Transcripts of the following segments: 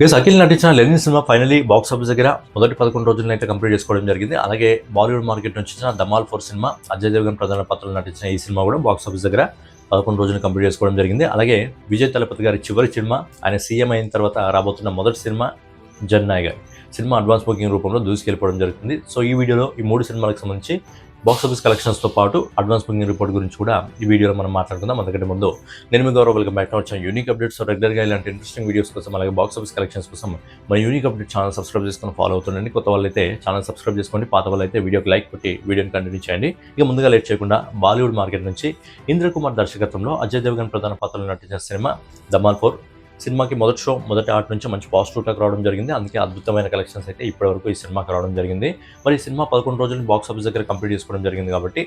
అఖిల్ నటించిన లెనిన్ సినిమా finally box office దగ్గర మొదటి 11 రోజులను అయితే కంప్లీట్ చేసుకోవడం జరిగింది. అలాగే బాలీవుడ్ మార్కెట్ నుంచి వచ్చిన ధమాల్ 4 సినిమా అజయ్ దేవగన్ ప్రధాన పాత్రలో నటించిన ఈ సినిమా కూడా బాక్స్ ఆఫీస్ దగ్గర 11 రోజులు కంప్లీట్ చేసుకోవడం జరిగింది. అలాగే విజయ్ తలపతి గారి చివరి సినిమా, ఆయన సీఎం అయిన తర్వాత రాబోతున్న మొదటి cinema Jannayak cinema advance booking రూపంలో దూసుకెళ్ళిపోవడం జరుగుతుంది. సో ఈ వీడియోలో ఈ 3 సినిమాలకు సంబంధించి బాక్స్ ఆఫీస్ కలెక్షన్స్తో పాటు అడ్వాన్స్ బుకింగ్ రిపోర్ట్ గురించి కూడా ఈ వీడియోలో మనం మాట్లాడుకుందాం. అందుకంటే ముందు నేను మీ గౌరవ welcome back to our channel unique updates. రెగ్యులర్గా ఇలాంటి ఇంట్రెస్టింగ్ వీడియోస్ కోసం అలాగే బాక్స్ ఆఫీస్ కలెక్షన్స్ కోసం మన యూనిక్ అప్డేట్ ఛానల్ సబ్స్క్రైబ్ చేసుకొని ఫాలో అవుతుండండి. కొత్త వాళ్ళైతే ఛానల్ సబ్స్క్రైబ్ చేసుకోండి, పాత వాళ్ళైతే వీడియోకి లైక్ కొట్టి వీడియోని కంటిన్యూ చేయండి. ఇక ముందుగా లేట్ చేయకుండా బాలీవుడ్ మార్కెట్ నుంచి ఇంద్రకుమార్ దర్శకత్వంలో అజయ్ దేవగన్ ప్రధాన పాత్రలో నటించిన సినిమా ధమాల్ 4 సినిమాకి మొదటి షో మొదటి ఆట నుంచి మంచి పాజిటివ్ టాక్ రావడం జరిగింది. అందుకే అద్భుతమైన కలెక్షన్స్ అయితే ఇప్పటివరకు ఈ సినిమాకి రావడం జరిగింది. మరి ఈ సినిమా 11 రోజులు బాక్స్ ఆఫీస్ దగ్గర కంప్లీట్ చేసుకోవడం జరిగింది కాబట్టి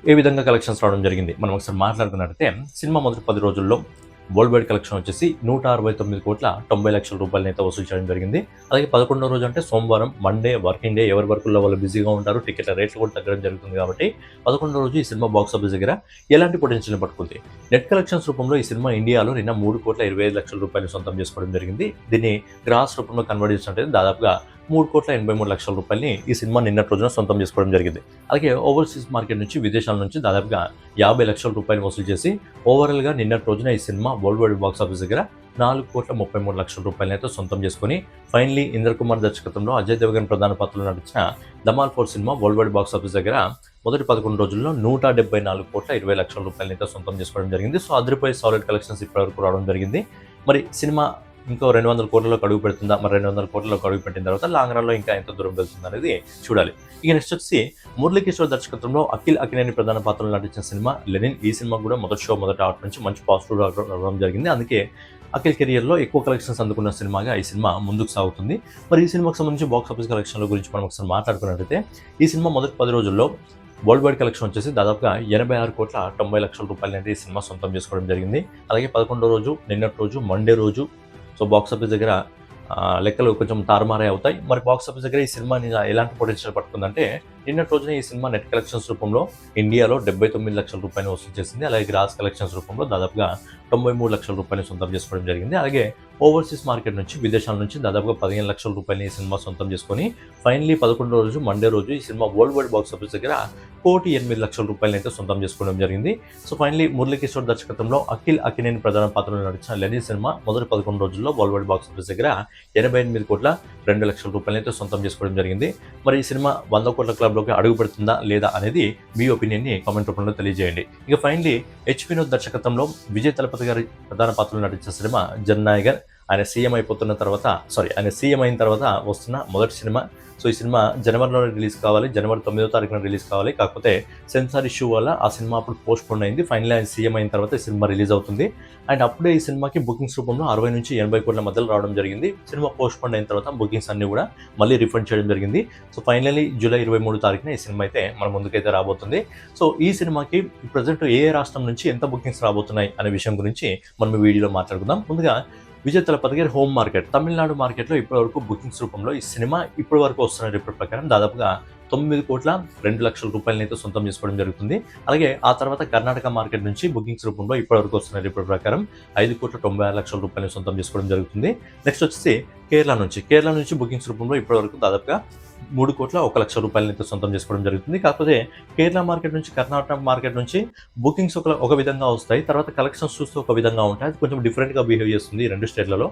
ఏ విధంగా కలెక్షన్స్ రావడం జరిగింది మనం ఒకసారి మాట్లాడుకున్నట్టయితే, సినిమా మొదటి 10 రోజుల్లో వరల్డ్ వైడ్ కలెక్షన్ వచ్చేసి 169,90,00,000 రూపాయలని అయితే వసూలు చేయడం జరిగింది. అలాగే 11వ రోజు అంటే సోమవారం, మండే వర్కింగ్ డే, ఎవరి వర్కుల్లో వాళ్ళు బిజీగా ఉంటారు, టికెట్ల రేట్లు కూడా తగ్గడం జరుగుతుంది. కాబట్టి 11వ రోజు ఈ సినిమా బాక్స్ ఆఫీస్ దగ్గర ఎలాంటి పొటెన్షియల్ని పట్టుకుంది. నెట్ కలెక్షన్స్ రూపంలో ఈ సినిమా ఇండియాలో నిన్న 3,25,00,000 రూపాయలు సొంతం చేసుకోవడం జరిగింది. దీన్ని గ్రాస్ రూపంలో కన్వర్ట్ చేసినట్టయితే దాదాపుగా 3,83,00,000 రూపాయలని ఈ సినిమా నిన్నటి రోజున సొంతం చేసుకోవడం జరిగింది. అలాగే ఓవర్సీస్ మార్కెట్ నుంచి విదేశాల నుంచి దాదాపుగా 50,00,000 రూపాయలు వసూలు చేసి ఓవరాల్గా నిన్నటి రోజున ఈ cinema world wide box office దగ్గర 4,33,00,000 రూపాయలని అయితే సొంతం చేసుకొని ఫైనలీ ఇంద్రకుమార్ దర్శకత్వంలో అజయ్ దేవగన్ ప్రధాన పాత్రలో నటించిన Dhamaal 4 cinema world wide box office దగ్గర మొదటి 11 రోజుల్లో 174,20,00,000 రూపాయలని అయితే సొంతం చేసుకోవడం జరిగింది. సో అదిరిపోయి సాలిడ్ కలెక్షన్స్ ఇప్పటివరకు రావడం జరిగింది. మరి సినిమా ఇంకో 200 కోట్లలోకి అడుగు పెడుతుందా, మరి 200 కోట్లలోకి అడుగు పెట్టిన తర్వాత లాంగ్ రన్లో ఇంకా ఎంత దూరం వెళ్తుంది అనేది చూడాలి. ఇక నెక్స్ట్ వచ్చి మురళీకిషోర్ దర్శకత్వంలో అఖిల్ అకినేని ప్రధాన పాత్రలో నటించిన సినిమా లెనిన్. ఈ సినిమా కూడా మొదటి షో మొదటి ఆట నుంచి మంచి పాజిటివ్ రావడం జరిగింది. అందుకే అఖిల్ కెరియర్లో ఎక్కువ కలెక్షన్స్ అందుకున్న సినిమాగా ఈ సినిమా ముందుకు సాగుతుంది. మరి ఈ సినిమాకి సంబంధించి బాక్స్ ఆఫీస్ కలెక్షన్ల గురించి మనం ఒకసారి మాట్లాడుకున్నట్లయితే, ఈ సినిమా మొదటి 10 రోజుల్లో వరల్డ్ వైడ్ కలెక్షన్ వచ్చేసి దాదాపుగా 86,90,00,000 రూపాయలు అనేది ఈ సినిమా సొంతం చేసుకోవడం జరిగింది. అలాగే 11వ రోజు నిన్నటి రోజు మండే రోజు సో బాక్స్ ఆఫీస్ దగ్గర లెక్కలు కొంచెం తారుమారే అవుతాయి. మరి బాక్స్ ఆఫీస్ దగ్గర ఈ సినిమా ఎలాంటి పొటెన్షియల్ పట్టుకుందంటే, నిన్నటి రోజున ఈ సినిమా నెట్ కలెక్షన్స్ రూపంలో ఇండియాలో 79,00,000 రూపాయలు వసూలు చేసింది. అలాగే గ్రాస్ కలెక్షన్స్ రూపంలో దాదాపుగా 93,00,000 రూపాయలు సొంతం చేసుకోవడం జరిగింది. అలాగే ఓవర్సీస్ మార్కెట్ నుంచి విదేశాల నుంచి దాదాపుగా 15,00,000 రూపాయలు ఈ సినిమా సొంతం చేసుకొని ఫైనలీ 11వ రోజు మండే రోజు ఈ cinema world wide box office దగ్గర 1,08,00,000 రూపాయలు అయితే సొంతం చేసుకోవడం జరిగింది. సో ఫైనలీ మురళీకిషోర్ దర్శకత్వంలో అఖిల్ అకినేని ప్రధాన పాత్రలో నడిచిన లెనిన్ సినిమా మొదటి 11 రోజుల్లో వరల్డ్ వైడ్ బాక్స్ ఆఫీస్ దగ్గర 88,02,00,000 రూపాయలు అయితే సొంతం చేసుకోవడం జరిగింది. మరి ఈ సినిమా 100 కోట్ల క్లబ్లోకి అడుగు పెడుతుందా లేదా అనేది మీ ఒపీనియన్ని కామెంట్ రూపంలో తెలియజేయండి. ఇక ఫైనలీ హెచ్ వినోద్ దర్శకత్వంలో విజయ్ తలపతి గారి ప్రధాన పాత్రలో నటించిన సినిమా జననాయక్. ఆయన సీఎం అయిన తర్వాత వస్తున్న మొదటి సినిమా. సో ఈ సినిమా జనవరిలోనే రిలీజ్ కావాలి, జనవరి 9వ తారీఖున రిలీజ్ కావాలి. కాకపోతే సెన్సార్ ఇష్యూ వల్ల ఆ సినిమా అప్పుడు పోస్ట్ పోన్ అయింది. ఫైనల్లీ ఆయన సీఎం అయిన తర్వాత ఈ సినిమా రిలీజ్ అవుతుంది. అండ్ అప్పుడే ఈ సినిమాకి బుకింగ్స్ రూపంలో 60 నుంచి 80 కోట్ల మధ్యలో రావడం జరిగింది. సినిమా పోస్ట్ పోన్ అయిన తర్వాత బుకింగ్స్ అన్ని కూడా మళ్ళీ రిఫండ్ చేయడం జరిగింది. సో ఫైనల్లీ జూలై 23 తారీఖున ఈ సినిమా అయితే మన ముందుకైతే రాబోతుంది. సో ఈ సినిమాకి ప్రజెంట్ ఏ రాష్ట్రం నుంచి ఎంత బుకింగ్స్ రాబోతున్నాయి అనే విషయం గురించి మనం ఈ వీడియోలో మాట్లాడుకుందాం. ముందుగా విజయ్ తలపతి గారి హోమ్ మార్కెట్ తమిళనాడు మార్కెట్లో ఇప్పటివరకు బుకింగ్స్ రూపంలో ఈ సినిమా ఇప్పటి వరకు వస్తున్న రిపోర్ట్ ప్రకారం దాదాపుగా 9,02,00,000 రూపాయలని అయితే సొంతం చేసుకోవడం జరుగుతుంది. అలాగే ఆ తర్వాత కర్ణాటక మార్కెట్ నుంచి బుకింగ్స్ రూపంలో ఇప్పటివరకు వస్తున్న రిపోర్ట్ ప్రకారం 5,96,00,000 రూపాయలని సొంతం చేసుకోవడం జరుగుతుంది. నెక్స్ట్ వచ్చేసి కేరళ నుంచి బుకింగ్స్ రూపంలో ఇప్పటివరకు దాదాపుగా 3,01,00,000 రూపాయలని అయితే సొంతం చేసుకోవడం జరుగుతుంది. కాకపోతే కేరళ మార్కెట్ నుంచి కర్ణాటక మార్కెట్ నుంచి బుకింగ్స్ ఒక విధంగా వస్తాయి, తర్వాత కలెక్షన్స్ చూస్తే ఒక విధంగా ఉంటాయి. అది కొంచెం డిఫరెంట్గా బిహేవ్ చేస్తుంది ఈ రెండు స్టేట్లలో.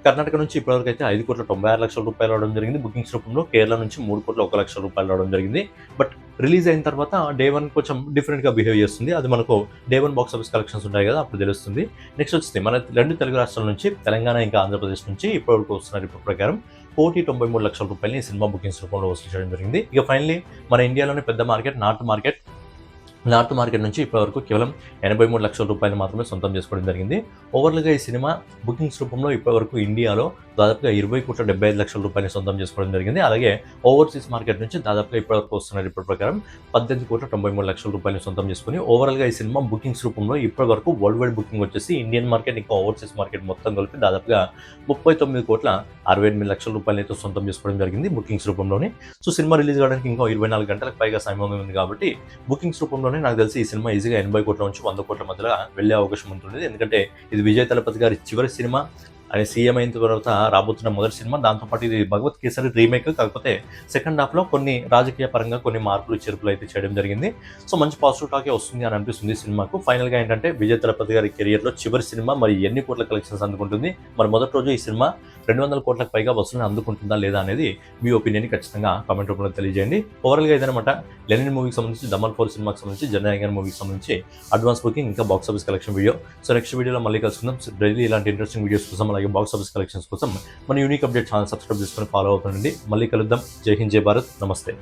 కర్ణాటక నుంచి ఇప్పటివరకు అయితే 5,96,00,000 రూపాయలు రావడం జరిగింది బుకింగ్స్ రూపంలో. కేరళ నుంచి 3,01,00,000 రూపాయలు రావడం జరిగింది. బట్ రిలీజ్ అయిన తర్వాత డే 1 కొంచెం డిఫరెంట్గా బిహేవ్ చేస్తుంది. అది మనకు డే 1 బాక్స్ ఆఫీస్ కలెక్షన్స్ ఉంటాయి కదా, అప్పుడు తెలుస్తుంది. నెక్స్ట్ వచ్చి మన 2 తెలుగు రాష్ట్రాల నుంచి తెలంగాణ ఇంకా ఆంధ్రప్రదేశ్ నుంచి ఇప్పటివరకు వస్తున్న రిపోర్ట్ ప్రకారం 1,93,00,000 రూపాయలని ఈ సినిమా బుకింగ్స్ రూపంలో వసూలు చేయడం జరిగింది. ఇక ఫైనలీ మన ఇండియాలోని పెద్ద మార్కెట్ నార్త్ మార్కెట్ నుంచి ఇప్పటివరకు కేవలం 83,00,000 రూపాయలు మాత్రమే సొంతం చేసుకోవడం జరిగింది. ఓవరాల్గా ఈ సినిమా బుకింగ్స్ రూపంలో ఇప్పటివరకు ఇండియాలో దాదాపుగా 20,75,00,000 రూపాయలు సొంతం చేసుకోవడం జరిగింది. అలాగే ఓవర్సీస్ మార్కెట్ నుంచి దాదాపుగా ఇప్పటివరకు వస్తున్న రిపోర్ట్ ప్రకారం 18,93,00,000 రూపాయలు సొంతం చేసుకుని ఓవరాల్గా ఈ సినిమా బుకింగ్స్ రూపంలో ఇప్పటివరకు వరల్డ్ వైడ్ బుకింగ్ వచ్చేసి ఇండియన్ మార్కెట్ ఇంకా ఓవర్సీస్ మార్కెట్ మొత్తం కలిపి దాదాపుగా 39,68,00,000 రూపాయలు అయితే సొంతం చేసుకోవడం జరిగింది బుకింగ్స్ రూపంలోనే. సో సినిమా రిలీజ్ కావడానికి ఇంకా 24 గంటలకు పైగా సమయం ఉంది కాబట్టి బుకింగ్స్ రూపంలోనే నాకు తెలిసి ఈ సినిమా ఈజీగా 80 కోట్ల నుంచి 100 కోట్ల మధ్యలో వెళ్ళే అవకాశం ఉంటుంది. ఎందుకంటే ఇది విజయ్ తలపతి గారి చివరి సినిమా. ఆయన సీఎం అయిన తర్వాత రాబోతున్న మొదటి సినిమా. దాంతోపాటు ఇది భగవత్ కేసరి రీమేక్, కాకపోతే సెకండ్ హాఫ్లో కొన్ని రాజకీయ పరంగా కొన్ని మార్పులు చేర్పులు అయితే చేయడం జరిగింది. సో మంచి పాజిటివ్ టాకే వస్తుంది అని అనిపిస్తుంది సినిమాకు. ఫైనల్గా ఏంటంటే విజయ్ తలపతి గారి కెరియర్లో చివరి సినిమా, మరి ఎన్ని కోట్ల కలెక్షన్స్ అందుకుంటుంది, మరి మొదటి రోజు ఈ సినిమా 200 కోట్లకు పైగా వసూలు అందుకుంటుందా లేదా అనేది మీ ఒపీనియన్ ఖచ్చితంగా కామెంట్ రూపంలో తెలియజేయండి. ఓవరాల్గా ఇదనమాట లెనిన్ మూవీకి సంబంధించి, దమల్ 4 సినిమాకి సంబంధించి, జననాయకన్ మూవీకి సంబంధించి అడ్వాన్స్ బుకింగ్ ఇంకా box office collection video. So next వీడియోలో మళ్ళీ కలుసుకుందాం. సో డైలీ ఇలాంటి ఇంట్రెస్టింగ్ వీడియోస్ కోసం, అలాగే బాక్స్ ఆఫీస్ కలెక్షన్స్ కోసం మన యూనిక్ అప్డేట్ ఛానల్ సబ్స్క్రైబ్ చేసుకొని ఫాలో అవుతుండండి. మళ్ళీ కలుద్దాం. జై హింద్, జై భారత్, నమస్తే.